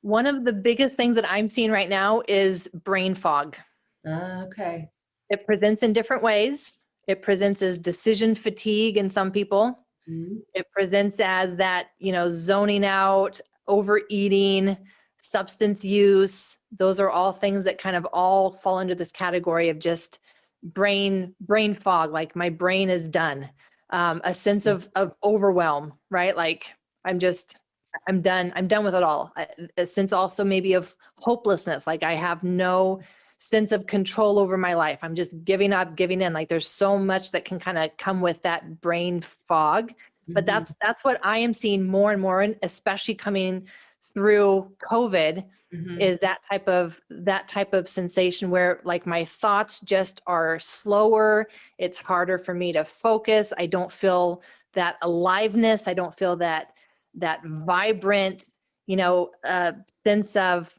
One of the biggest things that I'm seeing right now is brain fog. Okay. It presents in different ways. It presents as decision fatigue in some people. Mm-hmm. It presents as that, zoning out, overeating, substance use. Those are all things that kind of all fall into this category of just brain fog. Like my brain is done. A sense of overwhelm, right? Like I'm done with it all. A sense also maybe of hopelessness. Like I have no sense of control over my life. I'm just giving up, giving in. Like there's so much that can kind of come with that brain fog. But that's what I am seeing more and more, and especially coming through COVID, is that type of sensation where like my thoughts just are slower. It's harder for me to focus. I don't feel that aliveness. I don't feel that vibrant, sense of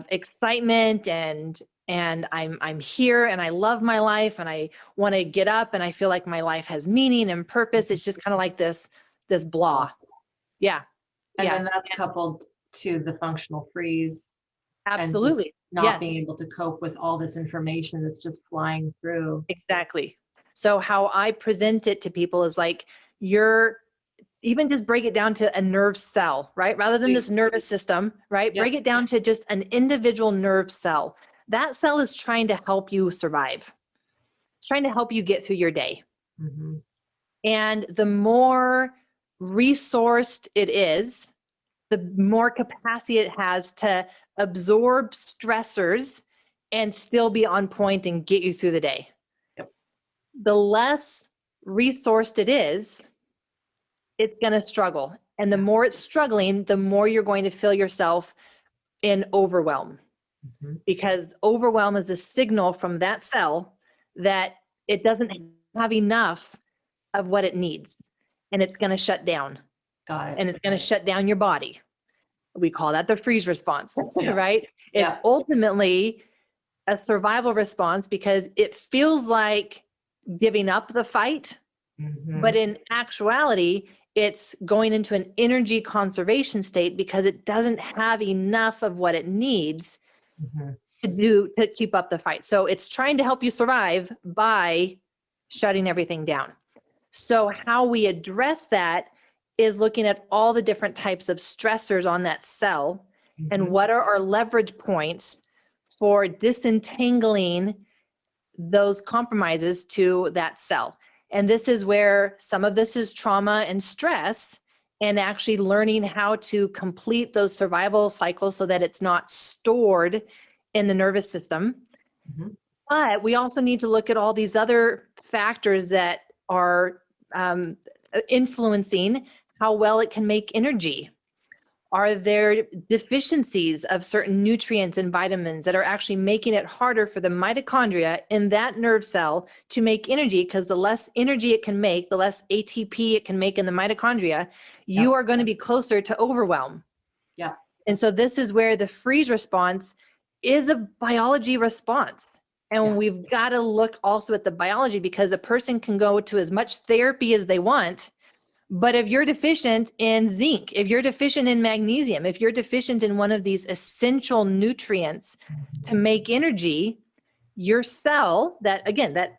excitement and I'm here and I love my life and I want to get up and I feel like my life has meaning and purpose. It's just kind of like this blah. Yeah. And then that's coupled to the functional freeze. Absolutely. And not being able to cope with all this information that's just flying through. Exactly. So how I present it to people is like, even just break it down to a nerve cell, right? Rather than this nervous system, right? Break it down to just an individual nerve cell. That cell is trying to help you survive. It's trying to help you get through your day. Mm-hmm. And the more resourced it is, the more capacity it has to absorb stressors and still be on point and get you through the day. Yep. The less resourced it is, it's going to struggle. And the more it's struggling, the more you're going to feel yourself in overwhelm. Mm-hmm. Because overwhelm is a signal from that cell that it doesn't have enough of what it needs. And it's going to shut down. Got it. And it's going to shut down your body. We call that the freeze response, right? It's ultimately a survival response because it feels like giving up the fight. Mm-hmm. But in actuality, it's going into an energy conservation state because it doesn't have enough of what it needs to keep up the fight. So it's trying to help you survive by shutting everything down. So how we address that is looking at all the different types of stressors on that cell and what are our leverage points for disentangling those compromises to that cell. And this is where some of this is trauma and stress and actually learning how to complete those survival cycles so that it's not stored in the nervous system. Mm-hmm. But we also need to look at all these other factors that are influencing how well it can make energy. Are there deficiencies of certain nutrients and vitamins that are actually making it harder for the mitochondria in that nerve cell to make energy? Because the less energy it can make, the less ATP it can make in the mitochondria, you are going to be closer to overwhelm. Yeah. And so this is where the freeze response is a biology response. And we've got to look also at the biology because a person can go to as much therapy as they want. But if you're deficient in zinc, if you're deficient in magnesium, if you're deficient in one of these essential nutrients to make energy, your cell, that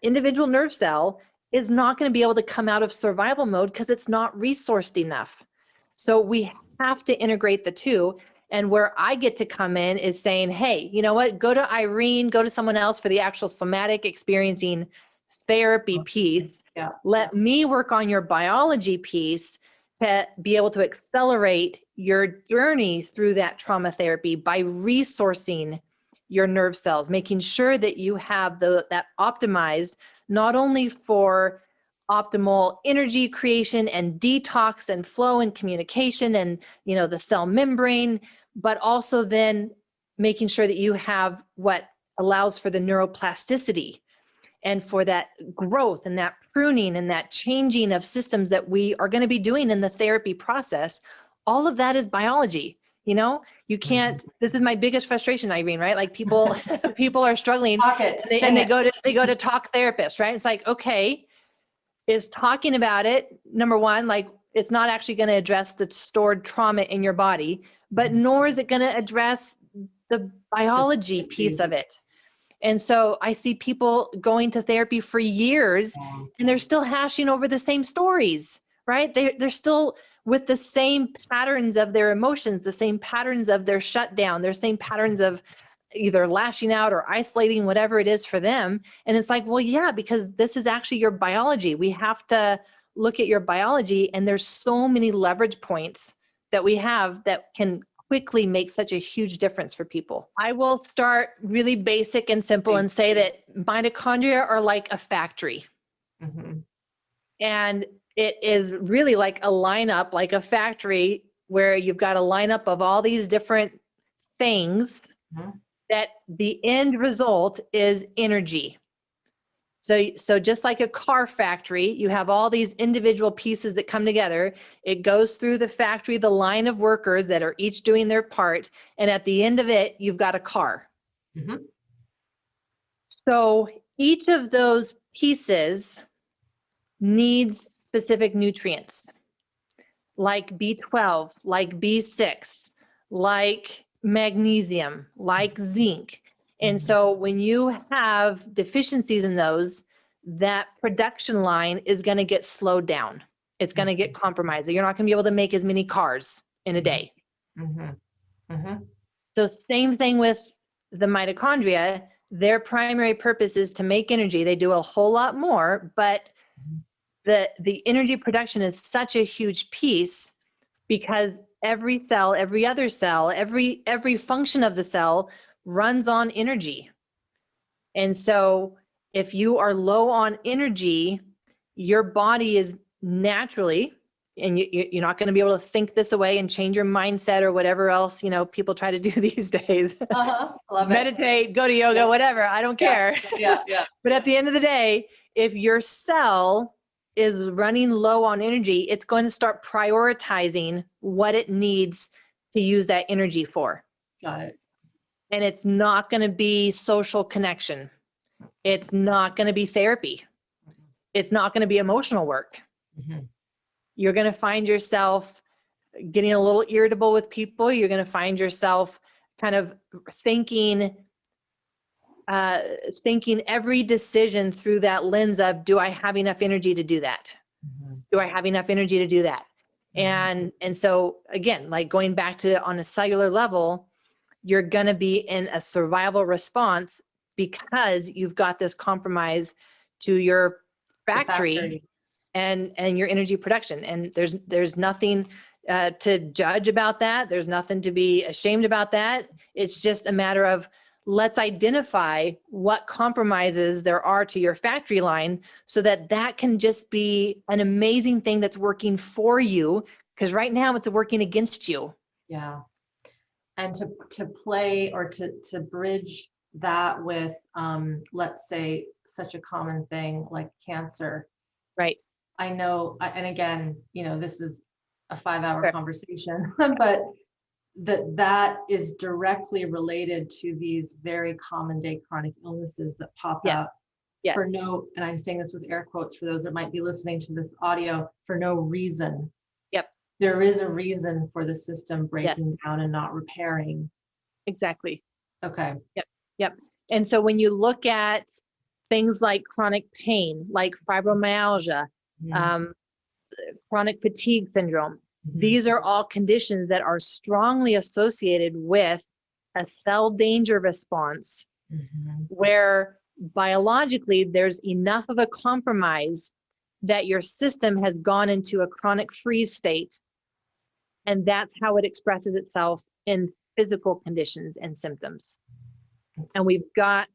individual nerve cell is not going to be able to come out of survival mode because it's not resourced enough. So we have to integrate the two. And where I get to come in is saying, hey, you know what? Go to Irene, go to someone else for the actual somatic experiencing therapy piece. Yeah. Let me work on your biology piece to be able to accelerate your journey through that trauma therapy by resourcing your nerve cells, making sure that you have that optimized, not only for optimal energy creation and detox and flow and communication and, the cell membrane, but also then making sure that you have what allows for the neuroplasticity and for that growth and that pruning and that changing of systems that we are going to be doing in the therapy process. All of that is biology. You can't, this is my biggest frustration, Irene, right? Like people are struggling and they go to talk therapists, right? It's like, okay, is talking about it, number one, like it's not actually going to address the stored trauma in your body, but nor is it going to address the biology piece of it. And so I see people going to therapy for years and they're still hashing over the same stories, right? They're still with the same patterns of their emotions, the same patterns of their shutdown, their same patterns of either lashing out or isolating, whatever it is for them. And it's like, well, yeah, because this is actually your biology. We have to look at your biology, and there's so many leverage points that we have that can quickly make such a huge difference for people. I will start really basic and simple and say that mitochondria are like a factory. And it is really like a lineup, like a factory, where you've got a lineup of all these different things that the end result is energy. So just like a car factory, you have all these individual pieces that come together. It goes through the factory, the line of workers that are each doing their part. And at the end of it, you've got a car. So each of those pieces needs specific nutrients, like B12, like B6, like magnesium, like zinc. And so when you have deficiencies in those, that production line is going to get slowed down. It's going to get compromised. You're not going to be able to make as many cars in a day. So same thing with the mitochondria. Their primary purpose is to make energy. They do a whole lot more, but the energy production is such a huge piece, because every cell, every other cell, every function of the cell runs on energy. And so if you are low on energy, your body is naturally, and you're not going to be able to think this away and change your mindset or whatever else, people try to do these days. Love Meditate, go to yoga, whatever. I don't care. Yeah. But at the end of the day, if your cell is running low on energy, it's going to start prioritizing what it needs to use that energy for. Got it. And it's not going to be social connection. It's not going to be therapy. It's not going to be emotional work. You're going to find yourself getting a little irritable with people. You're going to find yourself kind of thinking every decision through that lens of, do I have enough energy to do that? Do I have enough energy to do that? And so again, like going back to on a cellular level, you're going to be in a survival response because you've got this compromise to your factory. And your energy production. And there's nothing to judge about that. There's nothing to be ashamed about that. It's just a matter of, let's identify what compromises there are to your factory line, so that can just be an amazing thing that's working for you, because right now it's working against you. Yeah. And to play or to bridge that with, let's say, such a common thing like cancer. Right. I know, and again, this is a 5-hour conversation, but that is directly related to these very common day chronic illnesses that pop up for no, and I'm saying this with air quotes for those that might be listening to this audio, for no reason. There is a reason for the system breaking down and not repairing. Exactly. Okay. Yep. And so when you look at things like chronic pain, like fibromyalgia, chronic fatigue syndrome, these are all conditions that are strongly associated with a cell danger response, where biologically there's enough of a compromise that your system has gone into a chronic freeze state. And that's how it expresses itself in physical conditions and symptoms. And we've got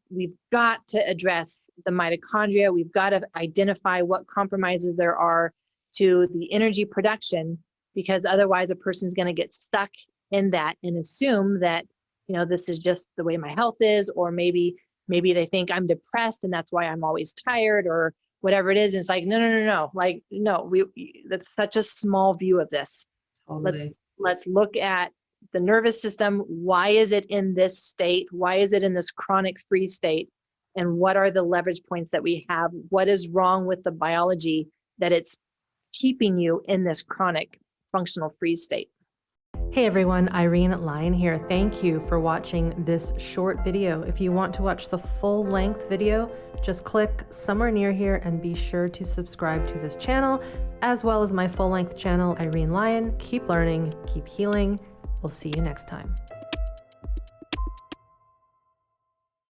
to address the mitochondria. We've got to identify what compromises there are to the energy production, because otherwise a person's going to get stuck in that and assume that, this is just the way my health is, or maybe they think I'm depressed and that's why I'm always tired, or whatever it is. And it's like, no. Like, no, that's such a small view of this. Totally. Let's look at the nervous system. Why is it in this state? Why is it in this chronic freeze state? And what are the leverage points that we have? What is wrong with the biology that it's keeping you in this chronic functional freeze state. Hey everyone, Irene Lyon here. Thank you for watching this short video. If you want to watch the full length video, just click somewhere near here and be sure to subscribe to this channel, as well as my full length channel, Irene Lyon. Keep learning, keep healing. We'll see you next time.